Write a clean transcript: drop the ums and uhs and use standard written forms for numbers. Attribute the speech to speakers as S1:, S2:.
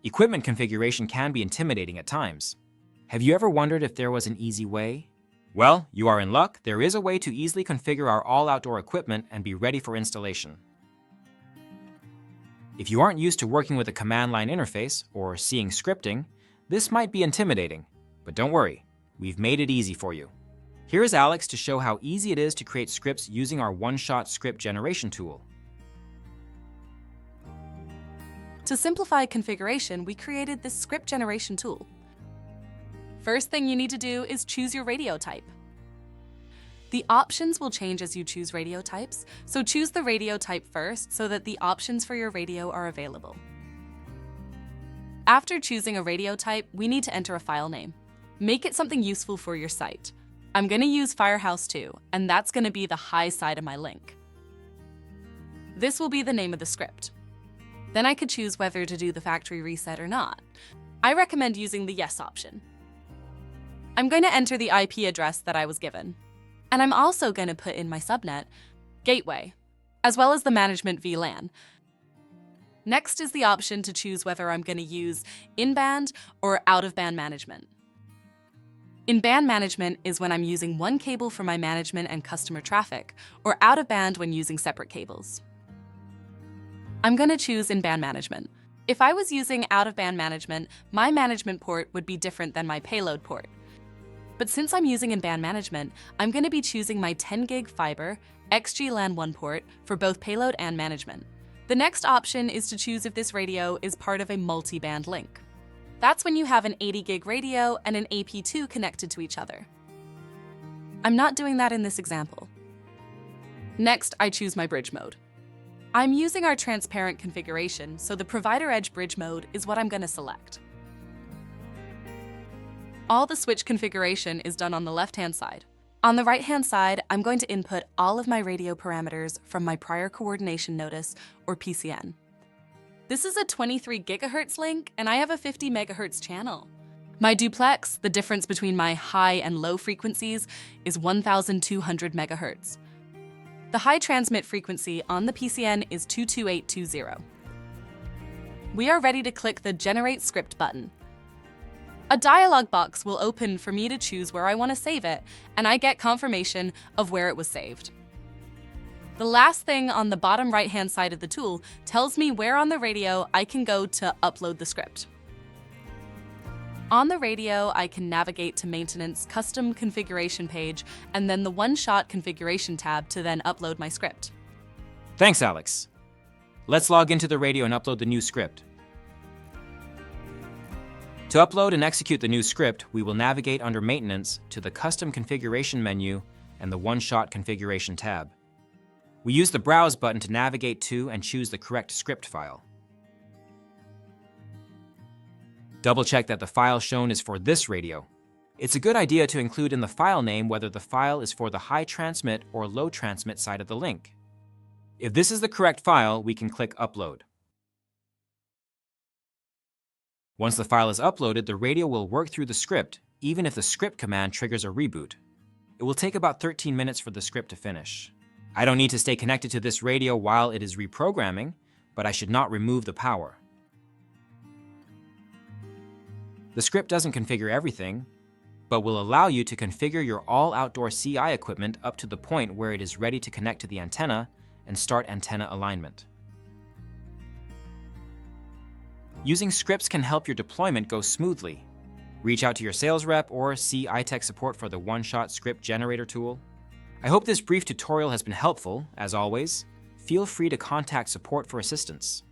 S1: Equipment configuration can be intimidating at times. Have you ever wondered if there was an easy way? Well, you are in luck. There is a way to easily configure our all-outdoor equipment and be ready for installation. If you aren't used to working with a command line interface or seeing scripting, this might be intimidating, but don't worry, we've made it easy for you. Here is Alex to show how easy it is to create scripts using our OneShot script generation tool.
S2: To simplify configuration, we created this script generation tool. First thing you need to do is choose your radio type. The options will change as you choose radio types, so choose the radio type first so that the options for your radio are available. After choosing a radio type, we need to enter a file name. Make it something useful for your site. I'm going to use Firehouse 2, and that's going to be the high side of my link. This will be the name of the script. Then I could choose whether to do the factory reset or not. I recommend using the yes option. I'm going to enter the IP address that I was given. And I'm also going to put in my subnet, gateway, as well as the management VLAN. Next is the option to choose whether I'm going to use in-band or out-of-band management. In-band management is when I'm using one cable for my management and customer traffic, or out-of-band when using separate cables. I'm going to choose in-band management. If I was using out-of-band management, my management port would be different than my payload port. But since I'm using in-band management, I'm going to be choosing my 10 gig fiber XG-LAN 1 port for both payload and management. The next option is to choose if this radio is part of a multi-band link. That's when you have an 80 gig radio and an AP2 connected to each other. I'm not doing that in this example. Next, I choose my bridge mode. I'm using our transparent configuration, so the provider edge bridge mode is what I'm going to select. All the switch configuration is done on the left-hand side. On the right-hand side, I'm going to input all of my radio parameters from my prior coordination notice, or PCN. This is a 23 gigahertz link, and I have a 50 megahertz channel. My duplex, the difference between my high and low frequencies, is 1,200 megahertz. The high transmit frequency on the PCN is 22820. We are ready to click the Generate Script button. A dialog box will open for me to choose where I want to save it, and I get confirmation of where it was saved. The last thing on the bottom right-hand side of the tool tells me where on the radio I can go to upload the script. On the radio, I can navigate to Maintenance Custom Configuration page and then the OneShot Configuration tab to then upload my script.
S1: Thanks, Alex. Let's log into the radio and upload the new script. To upload and execute the new script, we will navigate under Maintenance to the Custom Configuration menu and the OneShot Configuration tab. We use the Browse button to navigate to and choose the correct script file. Double-check that the file shown is for this radio. It's a good idea to include in the file name whether the file is for the high transmit or low transmit side of the link. If this is the correct file, we can click Upload. Once the file is uploaded, the radio will work through the script, even if the script command triggers a reboot. It will take about 13 minutes for the script to finish. I don't need to stay connected to this radio while it is reprogramming, but I should not remove the power. The script doesn't configure everything, but will allow you to configure your all-outdoor CI equipment up to the point where it is ready to connect to the antenna and start antenna alignment. Using scripts can help your deployment go smoothly. Reach out to your sales rep or see iTech support for the OneShot script generator tool. I hope this brief tutorial has been helpful. As always, feel free to contact support for assistance.